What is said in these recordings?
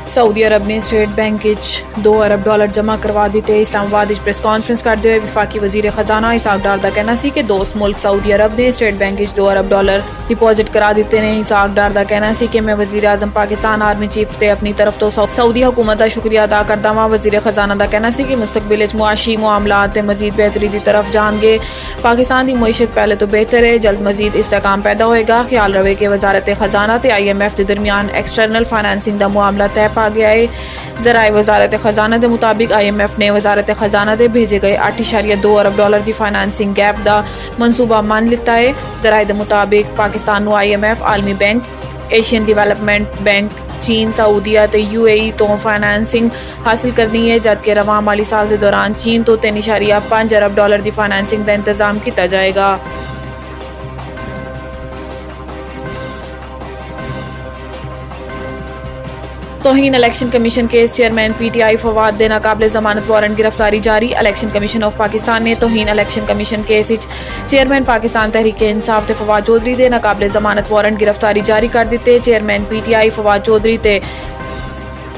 Saudi अरब ने state bank $2 अरब जमा करवा दिते। इस्लामाबाद प्रेस कॉन्फ्रेंस करते हुए विफाकी वजीर खजाना इसहाक डार का कहना सी कि दोस्त मुल्क सऊदी अरब ने स्टेट बैंक $2 अरब डिपॉजिट करा दिते ने। इसहाक डार का कहना सी कि मैं वजीर आजम पाकिस्तान आर्मी चीफ ते अपनी तरफ तो सऊदी हुकूमत का शुक्रिया अदा करता वा। वजीर खजाना का कहना सी कि मुस्तकबिल मुआशी मामलात मजीद बेहतरी की तरफ जाएंगे। पाकिस्तान की मईशत पहले तो बेहतर है, जल्द मजीद इस्तेकाम पैदा होएगा। ख्याल रहे कि वजारत खजाना ते IMF के दरमियान एक्सटर्नल फाइनेंसिंग का मामला तय पा गया है। जराए वजारत खजाना के मुताबिक IMF ने वजारत खजाना के भेजे गए $8.2 अरब की फाइनेंसिंग गैप का मनसूबा मान लिता है। जराए के मुताबिक पाकिस्तान को IMF, आलमी बैंक, एशियन डिवेलपमेंट बैंक, चीन, सऊदीया ते UAE तो फाइनेंसिंग हासिल करनी है, जबकि रवां माली साल के दौरान चीन तो $3.5 अरब की फाइनेंसिंग का इंतजाम किया जाएगा। तौहीन election commission case chairman PTI Fawad दे नाकाबिल जमानत वारंट गिरफ्तारी जारी। इलेक्शन कमीशन ऑफ पाकिस्तान ने तौहीन election commission case chairman Pakistan Tehreek Insaf ते फवाद चौधरी दे नाकाबिल जमानत वारंट गिरफ्तारी जारी कर दिते। चेयरमैन PTI फवाद चौधरी ते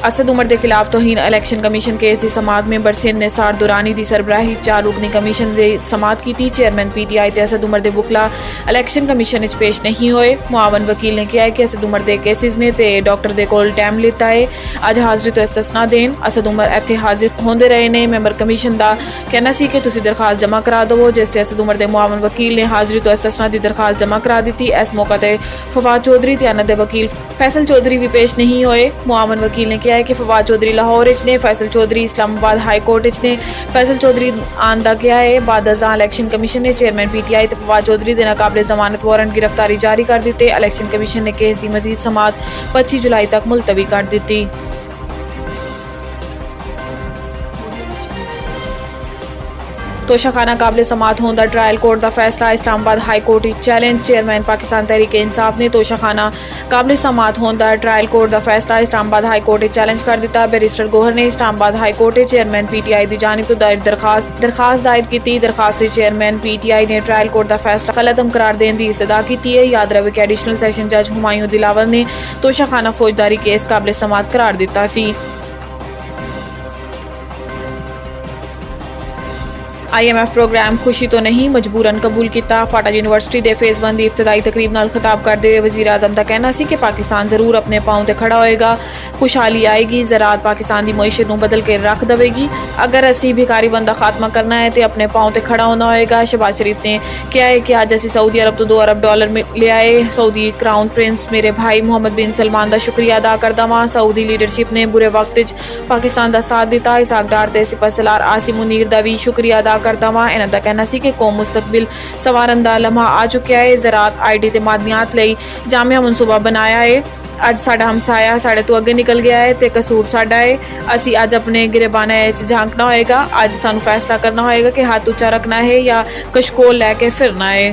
असद उमर के खिलाफ तौहीन इलेक्शन कमीशन केस की समात मेंबर सिंध ने सार दुरानी की सरबराही 4 रुकनी कमीशन की समात की थी। चेयरमैन PTI ते असद उमर के बुकला इलेक्शन कमीशन पेश नहीं होए। मुआवन वकील ने कहा है कि असद उमर के केसिस ने ते डॉक्टर दे कोल टाइम लिता है, अज हाजिरी तो इस्तिसना देन। असद उमर इत्थे हाजिर होंदे रहे ने। मेंबर कमीशन का कहना सी कि तुसी दरखास्त जमा करा दवो, जिस ते असद उमर के मुआवन वकील ने हाजिरी तो इस्तिसना की दरखास्त जमा करा दी। इस मौके पर फवाद चौधरी ते अना दे वकील फैसल चौधरी भी पेश नहीं होए। मुआवन वकील ने कहा है कि फवाद चौधरी लाहौर ने, फैसल चौधरी इस्लामाबाद हाई कोर्ट ने। फैसल चौधरी आंदा गया है। बाद अज़ां इलेक्शन कमीशन ने चेयरमैन PTI ते फवाद चौधरी के नाकाबिल जमानत वारंट गिरफ्तारी जारी कर दी। इलेक्शन कमीशन ने केस की मजीद समात 25 जुलाई तक मुलतवी कर दी। तोशाखाना काबिल समात होंदा ट्रायल कोर्ट का फैसला Islamabad high court challenge. Chairman Pakistan Tehreek Insaf ने तोशाखाना काबिल समात होंदा ट्रायल कोर्ट का फैसला इस्लामाबाद हाई कोर्ट चैलेंज कर दिता। बैरिस्टर गोहर ने Islamabad high court chairman PTI की जानिब तो दायर दरखास्त दायर की। दरखास्त चेयरमैन PTI ने ट्रायल कोर्ट का फैसला गलत करार देने की इस्तदा की है। याद रहे कि एडिशनल सैशन जज हुमायूं दिलावर ने तोशाखाना फौजदारी केस काबिल समात करार दिता सी। IMF प्रोग्राम खुशी तो नहीं मजबूरन कबूल किया। फाटा यूनिवर्सिटी के फेज़ 1 की इफ्तिदाई तकरीब नाल खिताब करते हुए वज़ीर आज़म का कहना सी कि पाकिस्तान जरूर अपने पाँव से खड़ा होएगा। खुशहाली आएगी, ज़राअत पाकिस्तान की मईशत को बदल के रख देगी। अगर असी भिखारी बंदा खात्मा करना है तो अपने पाँव से खड़ा होना होएगा। शहबाज शरीफ ने कहा है कि अज असी सऊदी अरब तो $2 अरब ले आए। सऊदी क्राउन प्रिंस मेरे भाई मोहम्मद बिन सलमान का शुक्रिया अदा करता वहाँ। सऊदी लीडरशिप ने बुरे वक्त पाकिस्तान का साथ दिता। इसहाक डार ते सिपहसालार आसिम मुनीर का भी शुक्रिया अदा करता वा। इन्हां दा कहना सी कि कौम मुस्तकबिल सवारन दा लम्हा आ चुका है। ज़राअत ID ते मादनियात लई जामिया मनसूबा बनाया है। अज साडा हमसाया साडे तो अगे निकल गया है ते कसूर साडा है। असी अज अपने गिरेबाने झांकना होएगा। अज सानू फैसला करना होएगा कि हाथ ऊंचा रखना है या कशकोल लैके फिरना है।